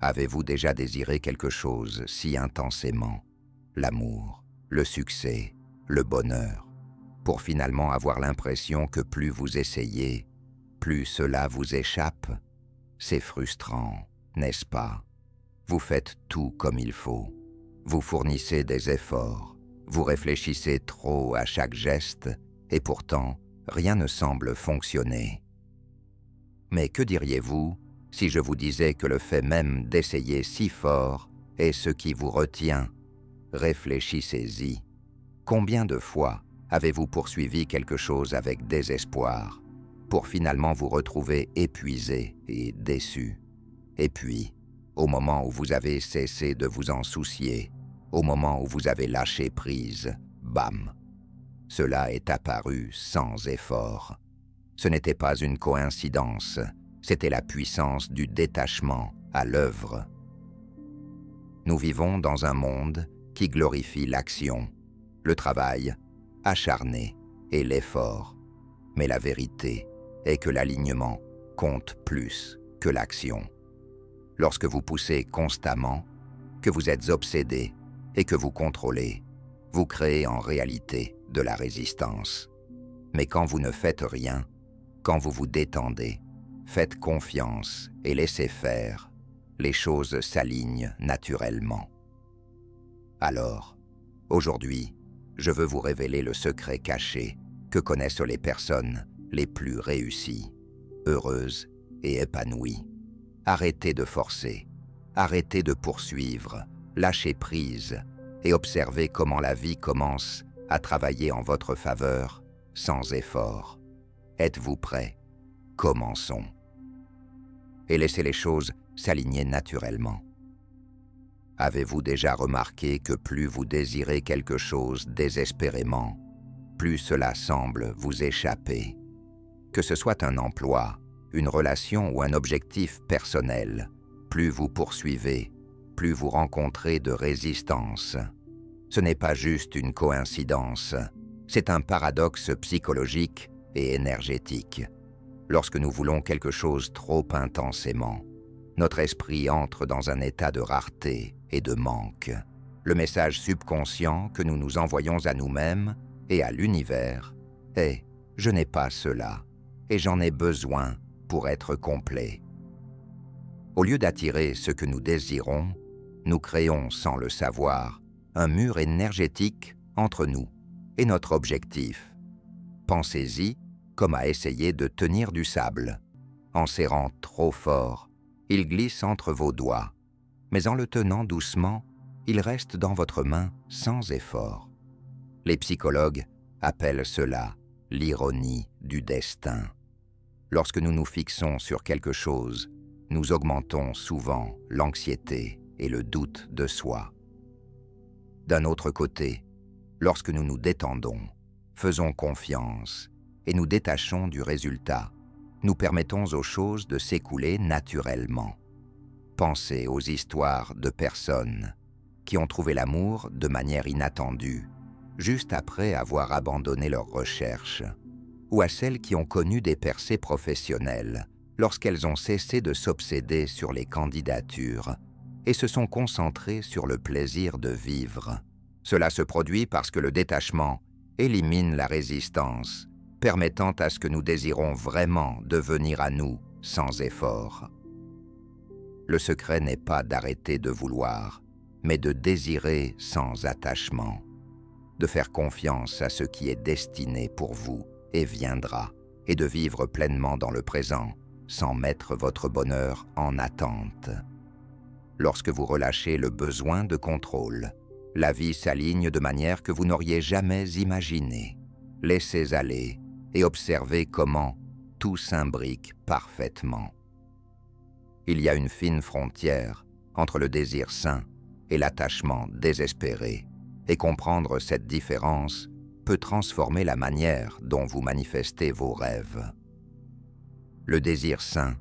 Avez-vous déjà désiré quelque chose si intensément, l'amour, le succès, le bonheur, pour finalement avoir l'impression que plus vous essayez, plus cela vous échappe? C'est frustrant, n'est-ce pas? Vous faites tout comme il faut. Vous fournissez des efforts, vous réfléchissez trop à chaque geste, et pourtant, rien ne semble fonctionner. Mais que diriez-vous si je vous disais que le fait même d'essayer si fort est ce qui vous retient? Réfléchissez-y. Combien de fois avez-vous poursuivi quelque chose avec désespoir, pour finalement vous retrouver épuisé et déçu? Et puis, au moment où vous avez cessé de vous en soucier, au moment où vous avez lâché prise, bam! Cela est apparu sans effort. Ce n'était pas une coïncidence, c'était la puissance du détachement à l'œuvre. Nous vivons dans un monde qui glorifie l'action, le travail acharné et l'effort. Mais la vérité est que l'alignement compte plus que l'action. Lorsque vous poussez constamment, que vous êtes obsédé et que vous contrôlez, vous créez en réalité de la résistance. Mais quand vous ne faites rien, quand vous vous détendez, faites confiance et laissez faire, les choses s'alignent naturellement. Alors, aujourd'hui, je veux vous révéler le secret caché que connaissent les personnes les plus réussies, heureuses et épanouies. Arrêtez de forcer, arrêtez de poursuivre, lâchez prise et observez comment la vie commence à travailler en votre faveur sans effort. Êtes-vous prêts? Commençons. Et laissez les choses s'aligner naturellement. Avez-vous déjà remarqué que plus vous désirez quelque chose désespérément, plus cela semble vous échapper? Que ce soit un emploi, une relation ou un objectif personnel, plus vous poursuivez, plus vous rencontrez de résistance. Ce n'est pas juste une coïncidence, c'est un paradoxe psychologique et énergétique. Lorsque nous voulons quelque chose trop intensément, notre esprit entre dans un état de rareté et de manque. Le message subconscient que nous nous envoyons à nous-mêmes et à l'univers est « je n'ai pas cela et j'en ai besoin pour être complet ». Au lieu d'attirer ce que nous désirons, nous créons sans le savoir un mur énergétique entre nous et notre objectif. Pensez-y comme à essayer de tenir du sable. En serrant trop fort, il glisse entre vos doigts, mais en le tenant doucement, il reste dans votre main sans effort. Les psychologues appellent cela l'ironie du destin. Lorsque nous nous fixons sur quelque chose, nous augmentons souvent l'anxiété et le doute de soi. D'un autre côté, lorsque nous nous détendons, faisons confiance et nous détachons du résultat, nous permettons aux choses de s'écouler naturellement. Pensez aux histoires de personnes qui ont trouvé l'amour de manière inattendue, juste après avoir abandonné leurs recherches, ou à celles qui ont connu des percées professionnelles lorsqu'elles ont cessé de s'obséder sur les candidatures et se sont concentrées sur le plaisir de vivre. Cela se produit parce que le détachement élimine la résistance, permettant à ce que nous désirons vraiment de venir à nous sans effort. Le secret n'est pas d'arrêter de vouloir, mais de désirer sans attachement, de faire confiance à ce qui est destiné pour vous et viendra, et de vivre pleinement dans le présent, sans mettre votre bonheur en attente. Lorsque vous relâchez le besoin de contrôle, la vie s'aligne de manière que vous n'auriez jamais imaginée. Laissez aller et observez comment tout s'imbrique parfaitement. Il y a une fine frontière entre le désir sain et l'attachement désespéré, et comprendre cette différence peut transformer la manière dont vous manifestez vos rêves. Le désir sain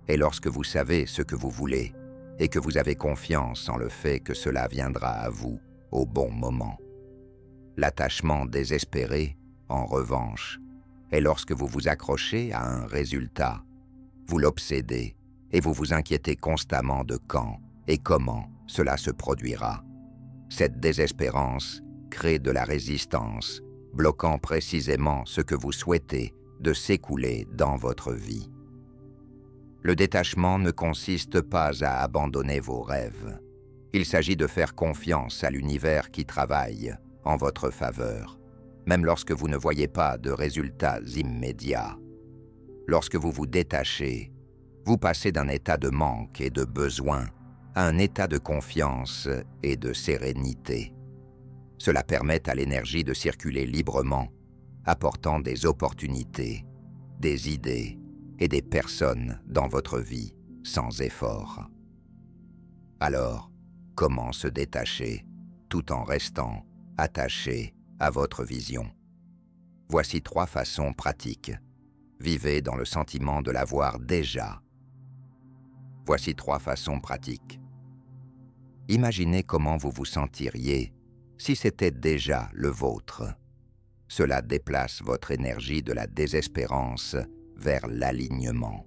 est lorsque vous savez ce que vous voulez et que vous avez confiance en le fait que cela viendra à vous au bon moment. L'attachement désespéré, en revanche, est lorsque vous vous accrochez à un résultat, vous l'obsédez et vous vous inquiétez constamment de quand et comment cela se produira. Cette désespérance crée de la résistance, bloquant précisément ce que vous souhaitez de s'écouler dans votre vie. Le détachement ne consiste pas à abandonner vos rêves. Il s'agit de faire confiance à l'univers qui travaille en votre faveur, même lorsque vous ne voyez pas de résultats immédiats. Lorsque vous vous détachez, vous passez d'un état de manque et de besoin à un état de confiance et de sérénité. Cela permet à l'énergie de circuler librement, apportant des opportunités, des idées et des personnes dans votre vie sans effort. Alors, comment se détacher tout en restant attaché à votre vision? Voici 3 façons pratiques. Vivez dans le sentiment de l'avoir déjà. Voici 3 façons pratiques. Imaginez comment vous vous sentiriez si c'était déjà le vôtre. Cela déplace votre énergie de la désespérance vers l'alignement.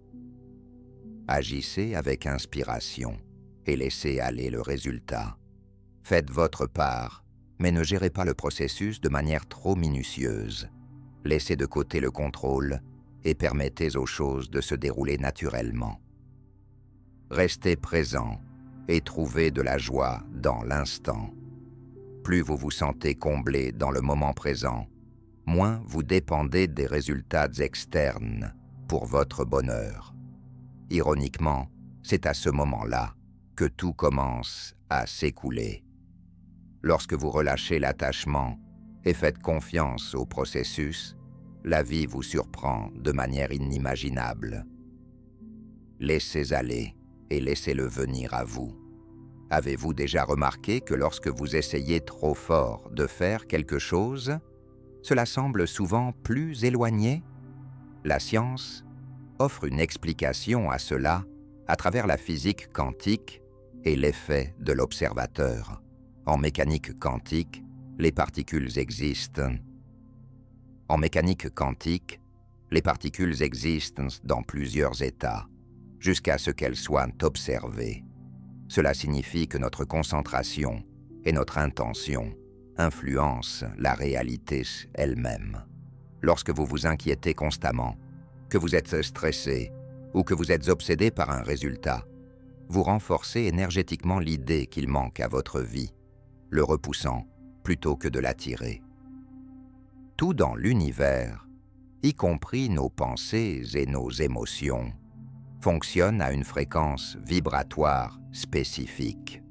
Agissez avec inspiration et laissez aller le résultat. Faites votre part, mais ne gérez pas le processus de manière trop minutieuse. Laissez de côté le contrôle et permettez aux choses de se dérouler naturellement. Restez présent et trouvez de la joie dans l'instant. Plus vous vous sentez comblé dans le moment présent, moins vous dépendez des résultats externes pour votre bonheur. Ironiquement, c'est à ce moment-là que tout commence à s'écouler. Lorsque vous relâchez l'attachement et faites confiance au processus, la vie vous surprend de manière inimaginable. Laissez aller et laissez-le venir à vous. Avez-vous déjà remarqué que lorsque vous essayez trop fort de faire quelque chose, cela semble souvent plus éloigné? La science offre une explication à cela à travers la physique quantique et l'effet de l'observateur. En mécanique quantique, les particules existent. En mécanique quantique, les particules existent dans plusieurs états, jusqu'à ce qu'elles soient observées. Cela signifie que notre concentration et notre intention influencent la réalité elle-même. Lorsque vous vous inquiétez constamment, que vous êtes stressé ou que vous êtes obsédé par un résultat, vous renforcez énergétiquement l'idée qu'il manque à votre vie, le repoussant plutôt que de l'attirer. Tout dans l'univers, y compris nos pensées et nos émotions, fonctionne à une fréquence vibratoire spécifique.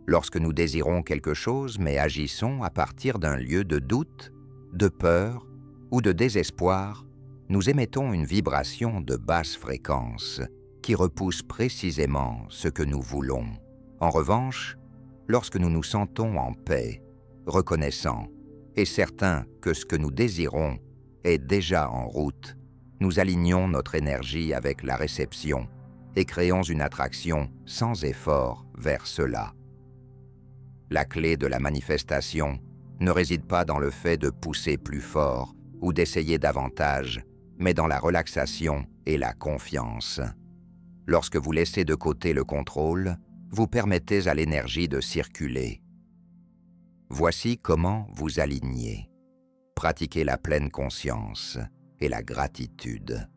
Lorsque nous désirons quelque chose mais agissons à partir d'un lieu de doute, de peur ou de désespoir, nous émettons une vibration de basse fréquence qui repousse précisément ce que nous voulons. En revanche, lorsque nous nous sentons en paix, reconnaissants et certains que ce que nous désirons est déjà en route, nous alignons notre énergie avec la réception et créons une attraction sans effort vers cela. La clé de la manifestation ne réside pas dans le fait de pousser plus fort ou d'essayer davantage, mais dans la relaxation et la confiance. Lorsque vous laissez de côté le contrôle, vous permettez à l'énergie de circuler. Voici comment vous aligner. Pratiquez la pleine conscience et la gratitude.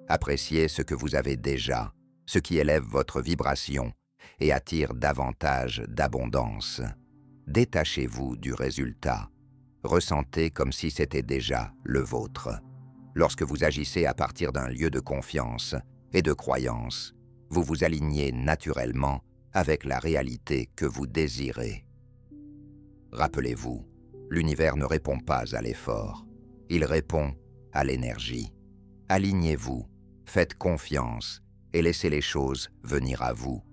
Appréciez ce que vous avez déjà, ce qui élève votre vibration et attire davantage d'abondance. Détachez-vous du résultat. Ressentez comme si c'était déjà le vôtre. Lorsque vous agissez à partir d'un lieu de confiance et de croyance, vous vous alignez naturellement avec la réalité que vous désirez. Rappelez-vous, l'univers ne répond pas à l'effort, il répond à l'énergie. Alignez-vous, faites confiance et laissez les choses venir à vous.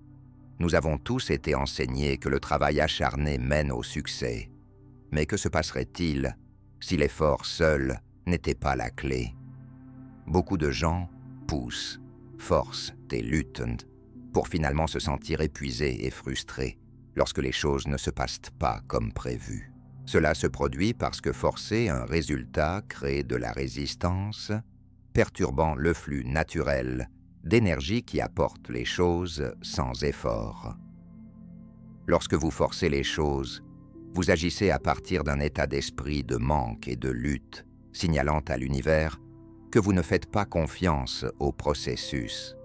Nous avons tous été enseignés que le travail acharné mène au succès. Mais que se passerait-il si l'effort seul n'était pas la clé? Beaucoup de gens poussent, forcent et luttent pour finalement se sentir épuisés et frustrés lorsque les choses ne se passent pas comme prévu. Cela se produit parce que forcer un résultat crée de la résistance, perturbant le flux naturel d'énergie qui apporte les choses sans effort. Lorsque vous forcez les choses, vous agissez à partir d'un état d'esprit de manque et de lutte, signalant à l'univers que vous ne faites pas confiance au processus.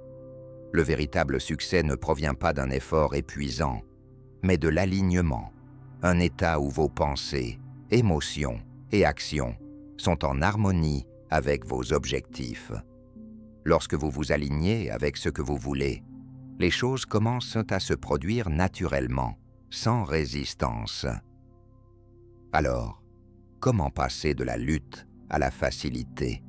Le véritable succès ne provient pas d'un effort épuisant, mais de l'alignement, un état où vos pensées, émotions et actions sont en harmonie avec vos objectifs. Lorsque vous vous alignez avec ce que vous voulez, les choses commencent à se produire naturellement, sans résistance. Alors, comment passer de la lutte à la facilité?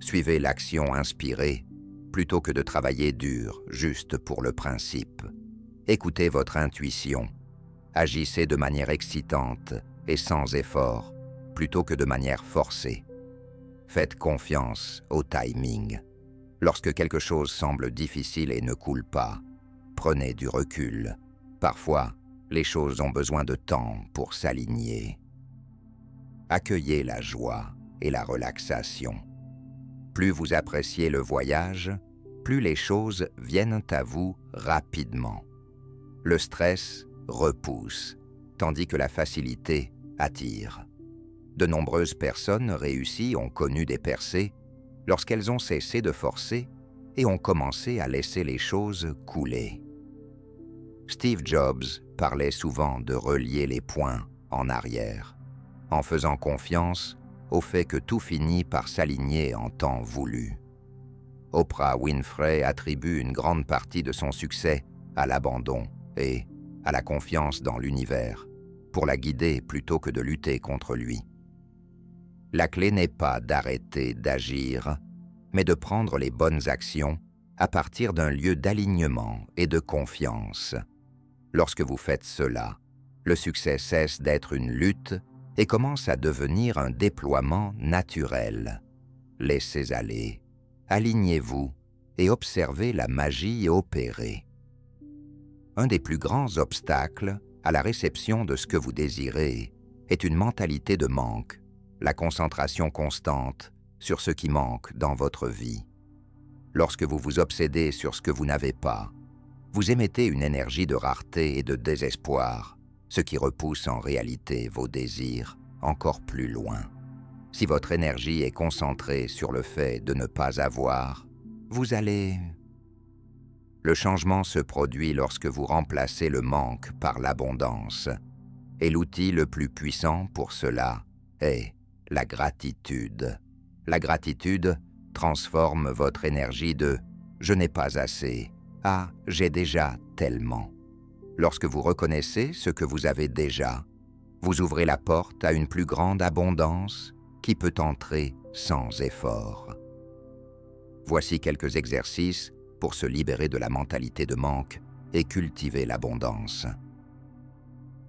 Suivez l'action inspirée plutôt que de travailler dur juste pour le principe. Écoutez votre intuition. Agissez de manière excitante et sans effort plutôt que de manière forcée. Faites confiance au timing. Lorsque quelque chose semble difficile et ne coule pas, prenez du recul. Parfois, les choses ont besoin de temps pour s'aligner. Accueillez la joie et la relaxation. Plus vous appréciez le voyage, plus les choses viennent à vous rapidement. Le stress repousse, tandis que la facilité attire. De nombreuses personnes réussies ont connu des percées lorsqu'elles ont cessé de forcer et ont commencé à laisser les choses couler. Steve Jobs parlait souvent de relier les points en arrière, en faisant confiance au fait que tout finit par s'aligner en temps voulu. Oprah Winfrey attribue une grande partie de son succès à l'abandon et à la confiance dans l'univers, pour la guider plutôt que de lutter contre lui. La clé n'est pas d'arrêter d'agir, mais de prendre les bonnes actions à partir d'un lieu d'alignement et de confiance. Lorsque vous faites cela, le succès cesse d'être une lutte et commence à devenir un déploiement naturel. Laissez aller, alignez-vous et observez la magie opérer. Un des plus grands obstacles à la réception de ce que vous désirez est une mentalité de manque, la concentration constante sur ce qui manque dans votre vie. Lorsque vous vous obsédez sur ce que vous n'avez pas, vous émettez une énergie de rareté et de désespoir, ce qui repousse en réalité vos désirs encore plus loin. Si votre énergie est concentrée sur le fait de ne pas avoir, vous allez... Le changement se produit lorsque vous remplacez le manque par l'abondance, et l'outil le plus puissant pour cela est la gratitude. La gratitude transforme votre énergie de « je n'ai pas assez » à « j'ai déjà tellement ». Lorsque vous reconnaissez ce que vous avez déjà, vous ouvrez la porte à une plus grande abondance qui peut entrer sans effort. Voici quelques exercices pour se libérer de la mentalité de manque et cultiver l'abondance.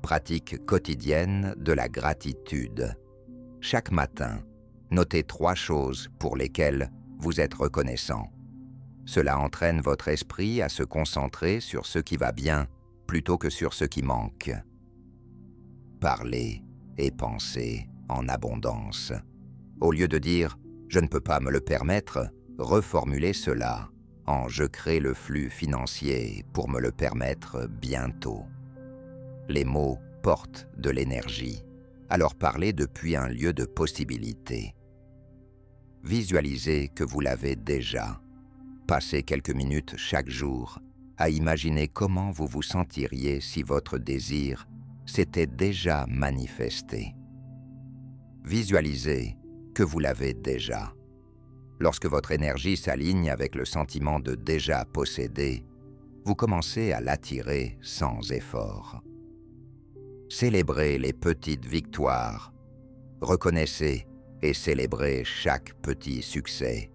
Pratique quotidienne de la gratitude. Chaque matin, notez 3 choses pour lesquelles vous êtes reconnaissant. Cela entraîne votre esprit à se concentrer sur ce qui va bien plutôt que sur ce qui manque. Parlez et pensez en abondance. Au lieu de dire « je ne peux pas me le permettre », reformulez cela en « je crée le flux financier pour me le permettre bientôt ». Les mots portent de l'énergie, alors parlez depuis un lieu de possibilité. Visualisez que vous l'avez déjà. Passez quelques minutes chaque jour à imaginer comment vous vous sentiriez si votre désir s'était déjà manifesté. Visualisez que vous l'avez déjà. Lorsque votre énergie s'aligne avec le sentiment de déjà posséder, vous commencez à l'attirer sans effort. Célébrez les petites victoires. Reconnaissez et célébrez chaque petit succès.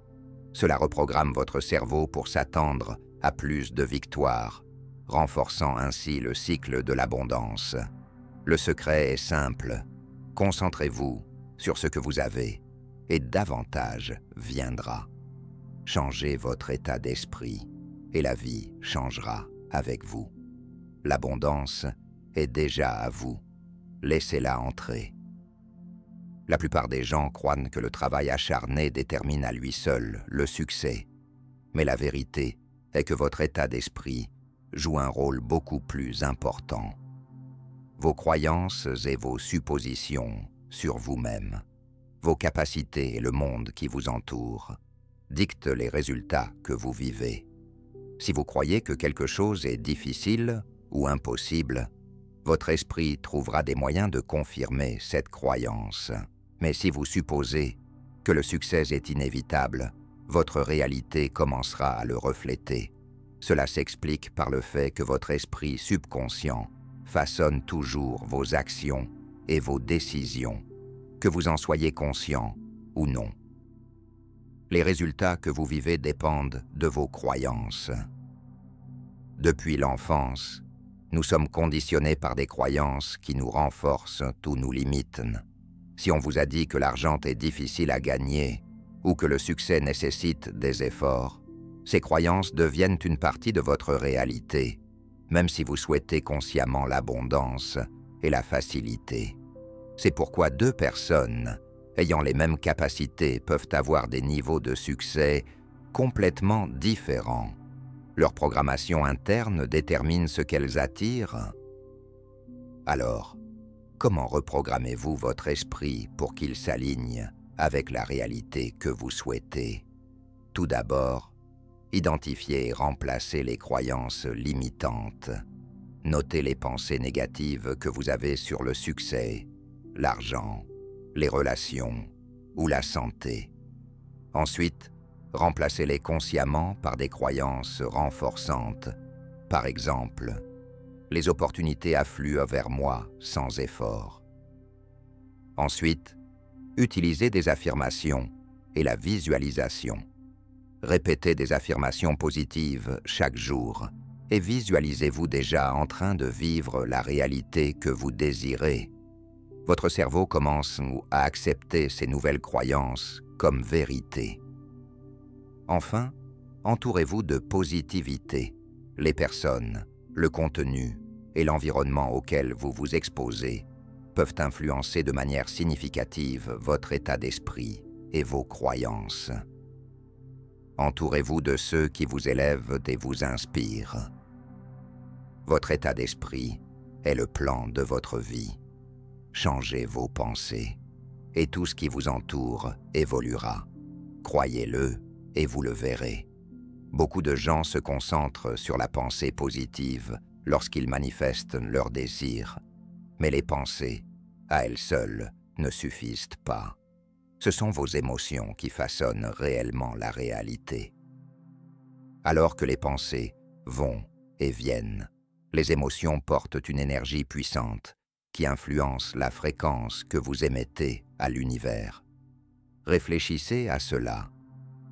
Cela reprogramme votre cerveau pour s'attendre à plus de victoires, renforçant ainsi le cycle de l'abondance. Le secret est simple. Concentrez-vous sur ce que vous avez et davantage viendra. Changez votre état d'esprit et la vie changera avec vous. L'abondance est déjà à vous. Laissez-la entrer. La plupart des gens croient que le travail acharné détermine à lui seul le succès. Mais la vérité est que votre état d'esprit joue un rôle beaucoup plus important. Vos croyances et vos suppositions sur vous-même, vos capacités et le monde qui vous entoure dictent les résultats que vous vivez. Si vous croyez que quelque chose est difficile ou impossible, votre esprit trouvera des moyens de confirmer cette croyance. Mais si vous supposez que le succès est inévitable, votre réalité commencera à le refléter. Cela s'explique par le fait que votre esprit subconscient façonne toujours vos actions et vos décisions, que vous en soyez conscient ou non. Les résultats que vous vivez dépendent de vos croyances. Depuis l'enfance, nous sommes conditionnés par des croyances qui nous renforcent ou nous limitent. Si on vous a dit que l'argent est difficile à gagner ou que le succès nécessite des efforts, ces croyances deviennent une partie de votre réalité, même si vous souhaitez consciemment l'abondance et la facilité. C'est pourquoi deux personnes ayant les mêmes capacités peuvent avoir des niveaux de succès complètement différents. Leur programmation interne détermine ce qu'elles attirent. Alors, comment reprogrammez-vous votre esprit pour qu'il s'aligne avec la réalité que vous souhaitez? Tout d'abord, identifiez et remplacez les croyances limitantes. Notez les pensées négatives que vous avez sur le succès, l'argent, les relations ou la santé. Ensuite, remplacez-les consciemment par des croyances renforçantes. Par exemple, les opportunités affluent vers moi sans effort. Ensuite, utilisez des affirmations et la visualisation. Répétez des affirmations positives chaque jour et visualisez-vous déjà en train de vivre la réalité que vous désirez. Votre cerveau commence à accepter ces nouvelles croyances comme vérité. Enfin, entourez-vous de positivité. Les personnes, le contenu et l'environnement auquel vous vous exposez peuvent influencer de manière significative votre état d'esprit et vos croyances. Entourez-vous de ceux qui vous élèvent et vous inspirent. Votre état d'esprit est le plan de votre vie. Changez vos pensées et tout ce qui vous entoure évoluera. Croyez-le et vous le verrez. Beaucoup de gens se concentrent sur la pensée positive lorsqu'ils manifestent leurs désirs. Mais les pensées, à elles seules, ne suffisent pas. Ce sont vos émotions qui façonnent réellement la réalité. Alors que les pensées vont et viennent, les émotions portent une énergie puissante qui influence la fréquence que vous émettez à l'univers. Réfléchissez à cela.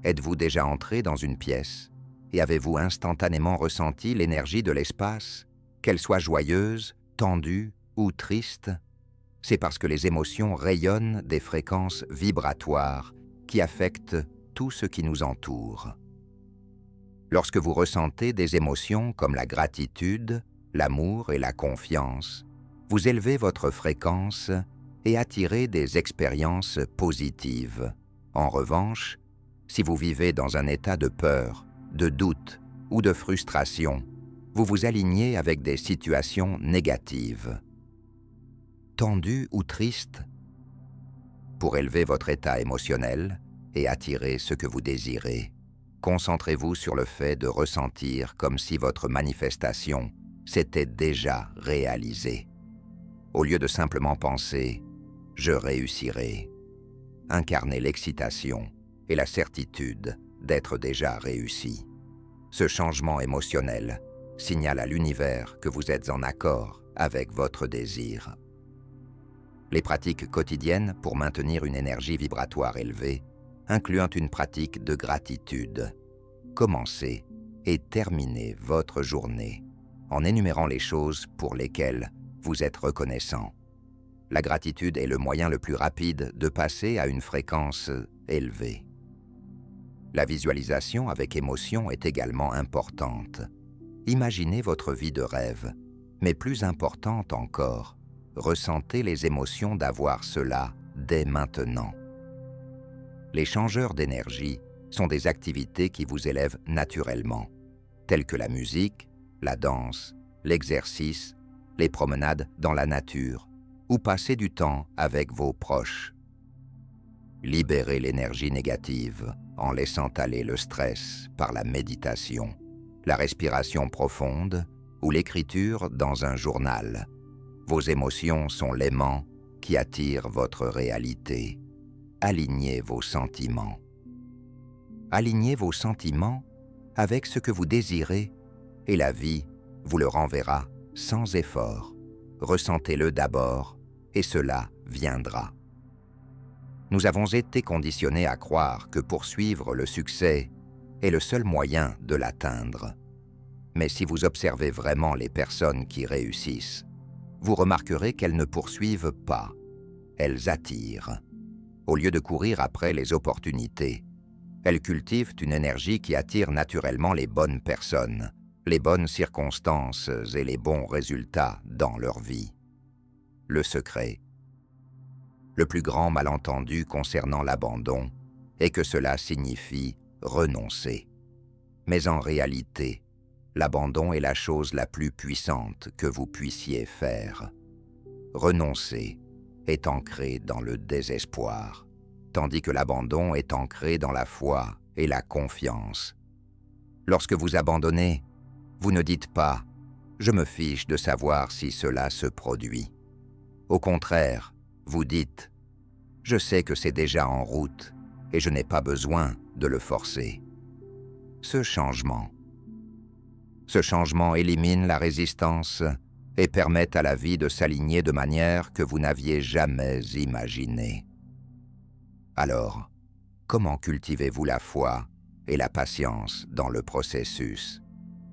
Êtes-vous déjà entré dans une pièce et avez-vous instantanément ressenti l'énergie de l'espace, qu'elle soit joyeuse, tendue ou triste? C'est parce que les émotions rayonnent des fréquences vibratoires qui affectent tout ce qui nous entoure. Lorsque vous ressentez des émotions comme la gratitude, l'amour et la confiance, vous élevez votre fréquence et attirez des expériences positives. En revanche, si vous vivez dans un état de peur, de doute ou de frustration, vous vous alignez avec des situations négatives. Tendu ou triste? Pour élever votre état émotionnel et attirer ce que vous désirez, concentrez-vous sur le fait de ressentir comme si votre manifestation s'était déjà réalisée. Au lieu de simplement penser « je réussirai », incarnez l'excitation et la certitude d'être déjà réussi. Ce changement émotionnel signale à l'univers que vous êtes en accord avec votre désir. Les pratiques quotidiennes pour maintenir une énergie vibratoire élevée incluant une pratique de gratitude. Commencez et terminez votre journée en énumérant les choses pour lesquelles vous êtes reconnaissant. La gratitude est le moyen le plus rapide de passer à une fréquence élevée. La visualisation avec émotion est également importante. Imaginez votre vie de rêve, mais plus importante encore, ressentez les émotions d'avoir cela dès maintenant. Les changeurs d'énergie sont des activités qui vous élèvent naturellement, telles que la musique, la danse, l'exercice, les promenades dans la nature ou passer du temps avec vos proches. Libérez l'énergie négative en laissant aller le stress par la méditation, la respiration profonde ou l'écriture dans un journal. Vos émotions sont l'aimant qui attire votre réalité. Alignez vos sentiments. Alignez vos sentiments avec ce que vous désirez et la vie vous le renverra sans effort. Ressentez-le d'abord et cela viendra. Nous avons été conditionnés à croire que poursuivre le succès est le seul moyen de l'atteindre. Mais si vous observez vraiment les personnes qui réussissent, vous remarquerez qu'elles ne poursuivent pas, elles attirent. Au lieu de courir après les opportunités, elles cultivent une énergie qui attire naturellement les bonnes personnes, les bonnes circonstances et les bons résultats dans leur vie. Le secret. Le plus grand malentendu concernant l'abandon est que cela signifie renoncer. Mais en réalité, l'abandon est la chose la plus puissante que vous puissiez faire. Renoncer est ancré dans le désespoir, tandis que l'abandon est ancré dans la foi et la confiance. Lorsque vous abandonnez, vous ne dites pas « je me fiche de savoir si cela se produit ». Au contraire, vous dites « je sais que c'est déjà en route et je n'ai pas besoin de le forcer ». Ce changement élimine la résistance et permet à la vie de s'aligner de manière que vous n'aviez jamais imaginée. Alors, comment cultivez-vous la foi et la patience dans le processus?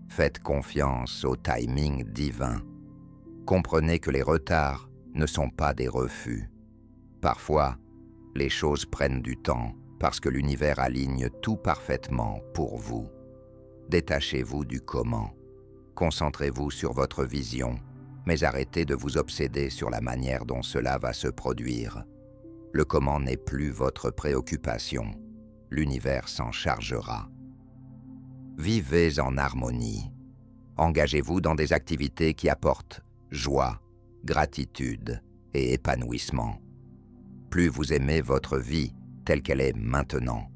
Faites confiance au timing divin. Comprenez que les retards ne sont pas des refus. Parfois, les choses prennent du temps parce que l'univers aligne tout parfaitement pour vous. Détachez-vous du comment. Concentrez-vous sur votre vision, mais arrêtez de vous obséder sur la manière dont cela va se produire. Le comment n'est plus votre préoccupation. L'univers s'en chargera. Vivez en harmonie. Engagez-vous dans des activités qui apportent joie, gratitude et épanouissement. Plus vous aimez votre vie telle qu'elle est maintenant,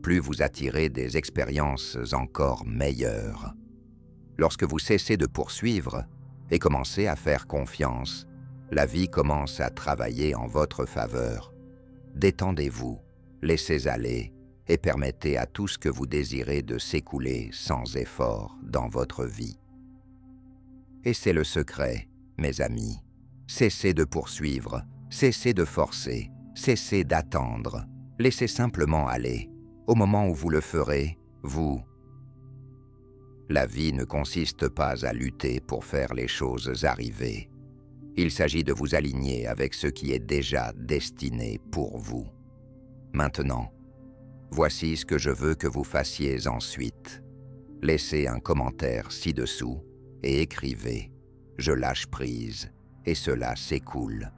plus vous attirez des expériences encore meilleures. Lorsque vous cessez de poursuivre et commencez à faire confiance, la vie commence à travailler en votre faveur. Détendez-vous, laissez aller et permettez à tout ce que vous désirez de s'écouler sans effort dans votre vie. Et c'est le secret, mes amis. Cessez de poursuivre, cessez de forcer, cessez d'attendre. Laissez simplement aller. Au moment où vous le ferez, vous... La vie ne consiste pas à lutter pour faire les choses arriver. Il s'agit de vous aligner avec ce qui est déjà destiné pour vous. Maintenant, voici ce que je veux que vous fassiez ensuite. Laissez un commentaire ci-dessous et écrivez « Je lâche prise » et cela s'écoule.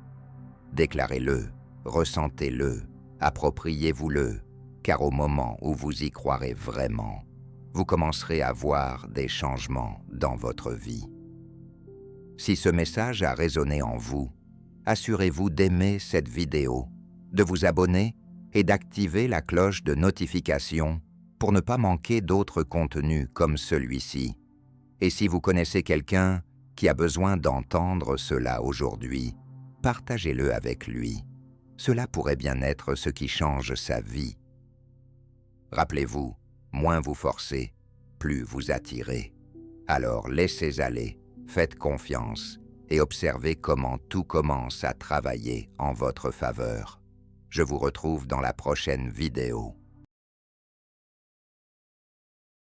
Déclarez-le, ressentez-le, appropriez-vous-le, car au moment où vous y croirez vraiment, vous commencerez à voir des changements dans votre vie. Si ce message a résonné en vous, assurez-vous d'aimer cette vidéo, de vous abonner et d'activer la cloche de notification pour ne pas manquer d'autres contenus comme celui-ci. Et si vous connaissez quelqu'un qui a besoin d'entendre cela aujourd'hui, partagez-le avec lui. Cela pourrait bien être ce qui change sa vie. Rappelez-vous, moins vous forcez, plus vous attirez. Alors laissez aller, faites confiance et observez comment tout commence à travailler en votre faveur. Je vous retrouve dans la prochaine vidéo.